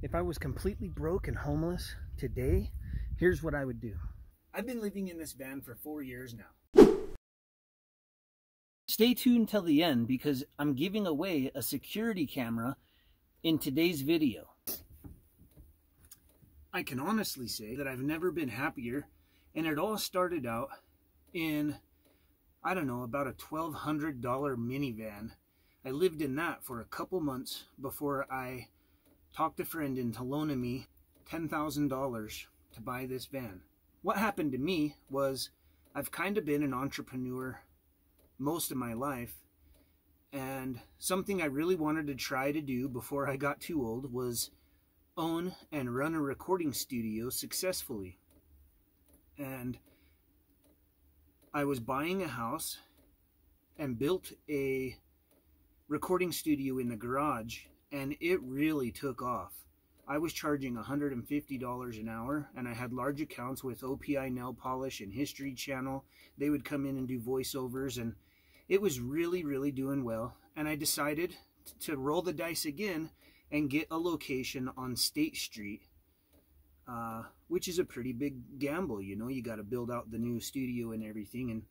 If I was completely broke and homeless today, here's what I would do. I've been living in this van for 4 years now. Stay tuned till the end because I'm giving away a security camera in today's video. I can honestly say that I've never been happier, and it all started out in, I don't know, about a $1,200 minivan. I lived in that for a couple months before I talked a friend into loaning me $10,000 to buy this van. What happened to me was I've kind of been an entrepreneur most of my life, and something I really wanted to try to do before I got too old was own and run a recording studio successfully. And I was buying a house and built a recording studio in the garage, and it really took off. I was charging $150 an hour, and I had large accounts with OPI Nail Polish and History Channel. They would come in and do voiceovers, and it was really doing well. And I decided to roll the dice again and get a location on State Street, which is a pretty big gamble. You know, you got to build out the new studio and everything.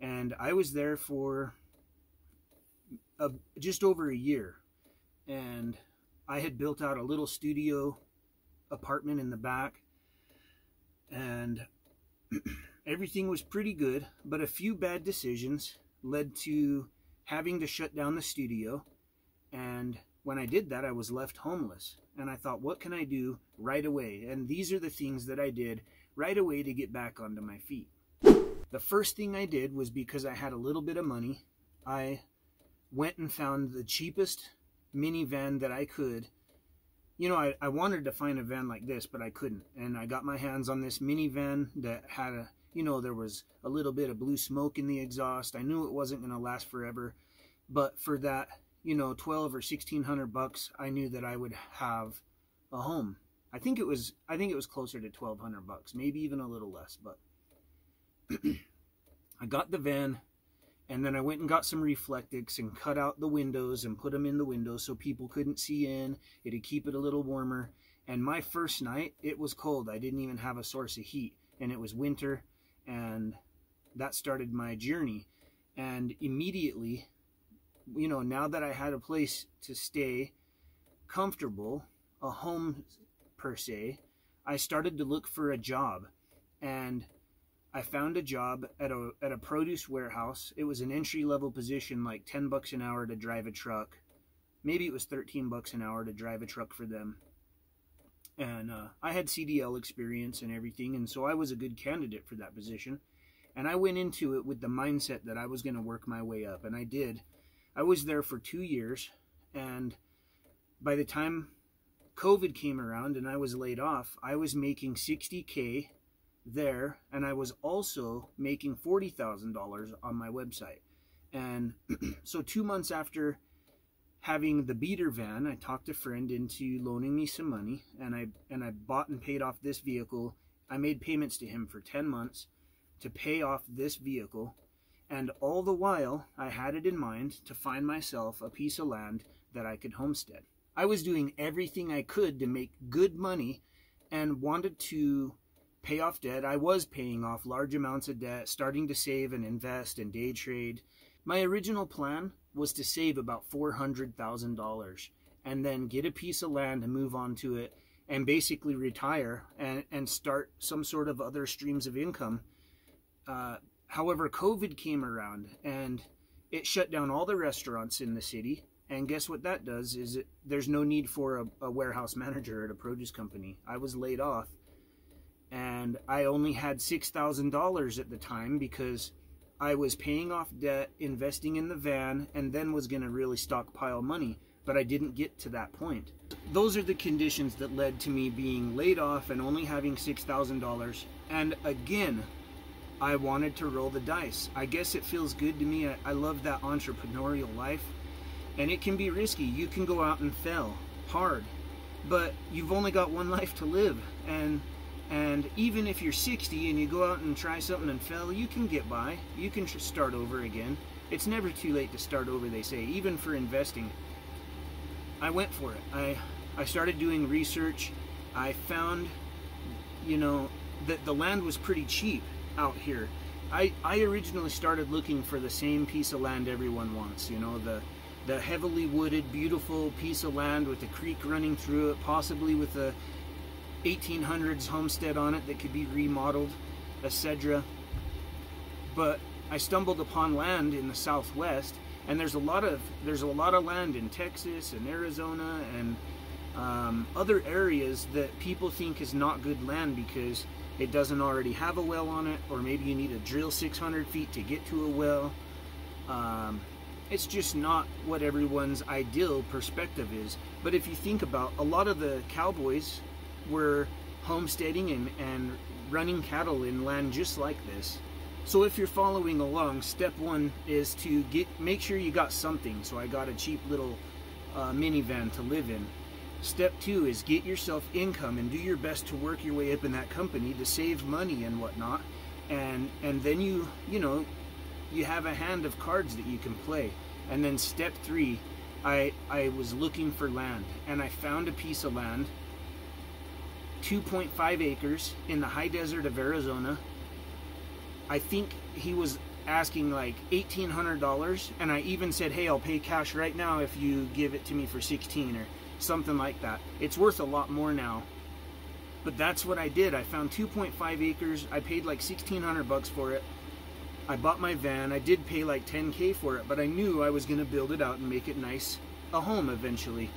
And I was there for just over a year, and I had built out a little studio apartment in the back, and everything was pretty good, but a few bad decisions led to having to shut down the studio. And when I did that, I was left homeless, and I thought, what can I do right away? And these are the things that I did right away to get back onto my feet. The first thing I did was, because I had a little bit of money, I went and found the cheapest minivan that I could. You know, I wanted to find a van like this, but I couldn't. And I got my hands on this minivan that had a, you know, there was a little bit of blue smoke in the exhaust. I knew it wasn't going to last forever, but for that, you know, $1,200 or $1,600, I knew that I would have a home. I think it was closer to $1,200, maybe even a little less, but I got the van. And then I went and got some Reflectix and cut out the windows and put them in the windows so people couldn't see in. It'd keep it a little warmer. And my first night, it was cold. I didn't even have a source of heat. And it was winter. And that started my journey. And immediately, you know, now that I had a place to stay comfortable, a home per se, I started to look for a job. And I found a job at a produce warehouse. It was an entry-level position, like $10 an hour to drive a truck. Maybe it was $13 an hour to drive a truck for them. And I had CDL experience and everything, and so I was a good candidate for that position. And I went into it with the mindset that I was going to work my way up, and I did. I was there for 2 years, and by the time COVID came around and I was laid off, I was making $60K there, and I was also making $40,000 on my website. And so 2 months after having the beater van, I talked a friend into loaning me some money, and I bought and paid off this vehicle. I made payments to him for 10 months to pay off this vehicle, and all the while I had it in mind to find myself a piece of land that I could homestead. I was doing everything I could to make good money and wanted to pay off debt. I was paying off large amounts of debt, starting to save and invest and day trade. My original plan was to save about $400,000 and then get a piece of land and move on to it and basically retire and start some sort of other streams of income. However, COVID came around and it shut down all the restaurants in the city. And guess what that does is there's no need for a warehouse manager at a produce company. I was laid off. And I only had $6,000 at the time because I was paying off debt, investing in the van, and then was going to really stockpile money. But I didn't get to that point. Those are the conditions that led to me being laid off and only having $6,000. And again, I wanted to roll the dice. I guess it feels good to me. I love that entrepreneurial life. And it can be risky. You can go out and fail hard. But you've only got one life to live. And even if you're 60 and you go out and try something and fail, you can get by. You can start over again. It's never too late to start over, they say, even for investing. I went for it. I started doing research. I found, you know, that the land was pretty cheap out here. I originally started looking for the same piece of land everyone wants, you know, the heavily wooded, beautiful piece of land with a creek running through it, possibly with a 1800s homestead on it that could be remodeled, etc. But I stumbled upon land in the Southwest, and there's a lot of land in Texas and Arizona and other areas that people think is not good land because it doesn't already have a well on it, or maybe you need to drill 600 feet to get to a well. It's just not what everyone's ideal perspective is. But if you think about, a lot of the cowboys were homesteading and running cattle in land just like this. So if you're following along, step one is to make sure you got something. So I got a cheap little minivan to live in. Step two is get yourself income and do your best to work your way up in that company to save money and whatnot. And then you have a hand of cards that you can play. And then step three, I was looking for land, and I found a piece of land, 2.5 acres in the high desert of Arizona. I think he was asking like $1,800, and I even said, hey, I'll pay cash right now if you give it to me for 16 or something like that. It's worth a lot more now. But that's what I did. I found 2.5 acres. I paid like $1,600 for it. I bought my van. I did pay like $10K for it, but I knew I was going to build it out and make it nice, a home eventually.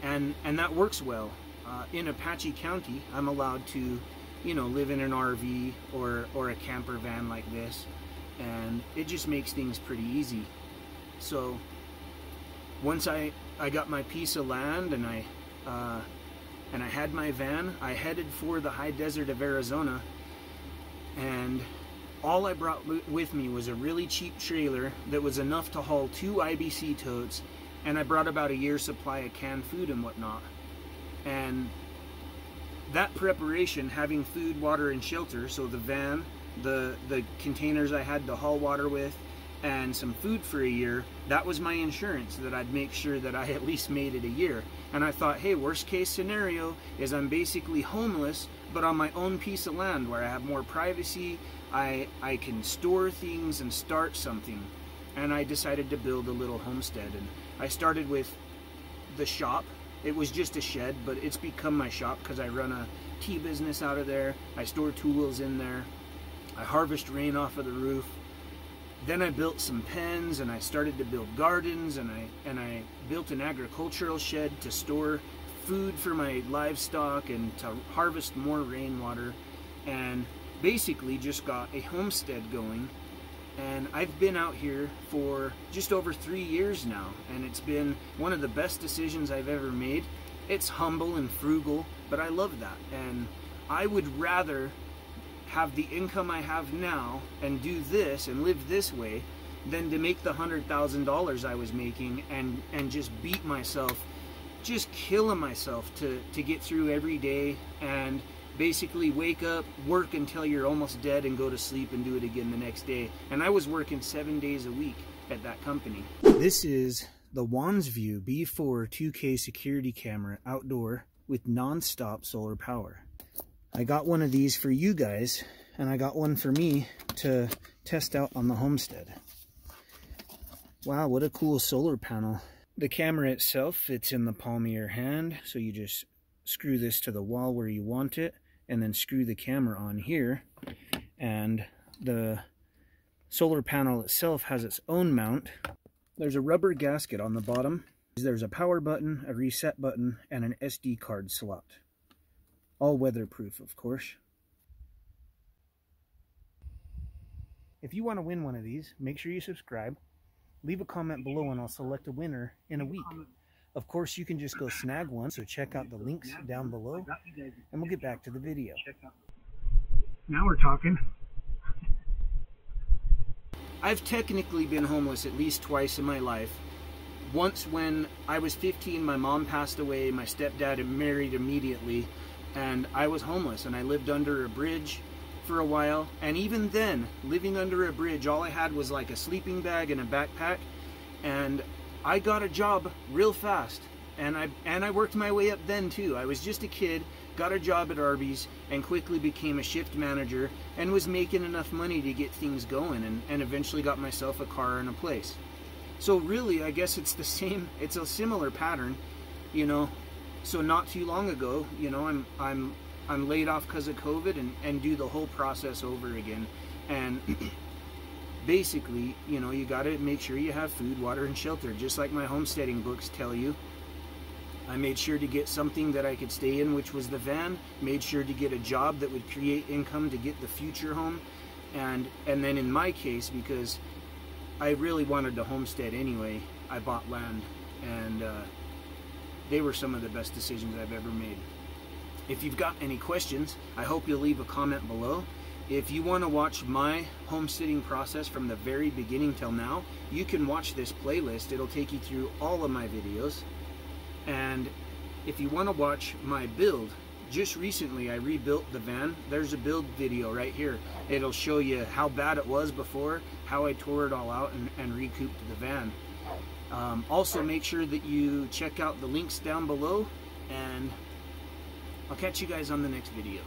And that works well. In Apache County, I'm allowed to, you know, live in an RV or a camper van like this, and it just makes things pretty easy. So once I got my piece of land and I had my van, I headed for the high desert of Arizona, and all I brought with me was a really cheap trailer that was enough to haul 2 IBC totes, and I brought about a year's supply of canned food and whatnot. And that preparation, having food, water, and shelter, so the van, the containers I had to haul water with, and some food for a year, that was my insurance, that I'd make sure that I at least made it a year. And I thought, hey, worst case scenario is I'm basically homeless, but on my own piece of land where I have more privacy, I can store things and start something. And I decided to build a little homestead, and I started with the shop. It was just a shed, but it's become my shop because I run a tea business out of there. I store tools in there. I harvest rain off of the roof. Then I built some pens, and I started to build gardens, and I built an agricultural shed to store food for my livestock and to harvest more rainwater, and basically just got a homestead going. And I've been out here for just over 3 years now, and it's been one of the best decisions I've ever made. It's humble and frugal, but I love that, and I would rather have the income I have now and do this and live this way than to make the $100,000 I was making and just beat myself, just killing myself to get through every day and basically wake up, work until you're almost dead, and go to sleep and do it again the next day. And I was working 7 days a week at that company. This is the Wansview B4 2K security camera outdoor with non-stop solar power. I got one of these for you guys, and I got one for me to test out on the homestead. Wow, what a cool solar panel. The camera itself fits in the palm of your hand, so you just screw this to the wall where you want it, and then screw the camera on here. And the solar panel itself has its own mount. There's a rubber gasket on the bottom. There's a power button, a reset button, and an SD card slot. All weatherproof, of course. If you want to win one of these, make sure you subscribe. Leave a comment below and I'll select a winner in a week. Of course, you can just go snag one, so check out the links down below, and we'll get back to the video. Now we're talking. I've technically been homeless at least twice in my life. Once when I was 15, my mom passed away, my stepdad married immediately, and I was homeless, and I lived under a bridge for a while. And even then, living under a bridge, all I had was like a sleeping bag and a backpack, and I got a job real fast, and I worked my way up then too. I was just a kid, got a job at Arby's, and quickly became a shift manager, and was making enough money to get things going, and eventually got myself a car and a place. So really, I guess it's the same, it's a similar pattern, you know. So not too long ago, you know, I'm laid off because of COVID, and do the whole process over again. And basically, you know, you got to make sure you have food, water, and shelter, just like my homesteading books tell you. I made sure to get something that I could stay in, which was the van. Made sure to get a job that would create income to get the future home. And then in my case, because I really wanted to homestead anyway, I bought land, and they were some of the best decisions I've ever made. If you've got any questions, I hope you'll leave a comment below. If you want to watch my homesteading process from the very beginning till now, you can watch this playlist. It'll take you through all of my videos. And if you want to watch my build, just recently I rebuilt the van. There's a build video right here. It'll show you how bad it was before, how I tore it all out and recouped the van. Also, make sure that you check out the links down below, and I'll catch you guys on the next video.